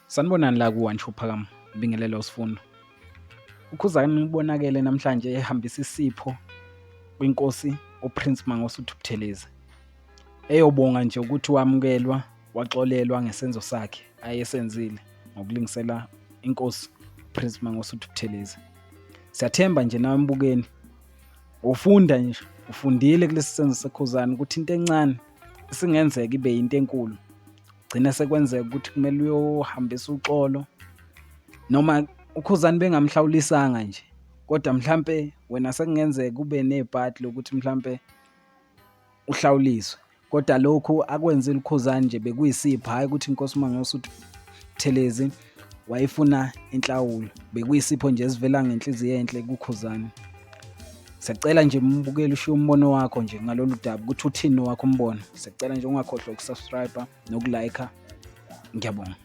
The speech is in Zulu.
Sanibonani la ku-One Phakama, ibingelelo sifundo. uKhuzani ubonakele namhlanje ehambisa isipho kwinkosi uPrince Mangosuthu Buthelezi. Eyobonga nje ukuthi wamukelwa, waxolelwa ngesenzo sakhe ayesenzile ngokulingisela inkosi uPrince Mangosuthu Buthelezi. Siyathemba nje nawe mbukeni, ufunda nje, ufundile kulesi senzo seKhuzani ukuthi into encane isingenzeka ibe yinto enkulu. Gcina sekwenzeka ukuthi kumele uyohambisa uxolo, noma uKhuzani bengamhlawulisanga nje, kodwa mhlampe wena sekungenzeka ube nebhadi lokuthi mhlampe uhlawuliswe. Kodwa lokhu akwenzile uKhuzani nje bekuyisipho, hhayi ukuthi inkosi uMangosuthu Buthelezi wayefuna inhlawulo. Bekuyisipho nje esivela ngenhliziyo enhle kuKhuzani. Siyacela nje mbukeli ushiye umbono wakho nje ngalolu daba ukuthi uthini wakho umbono. Siyacela nje ungakhohlwa ukusubscribe nokulayikha. Ngiyabonga.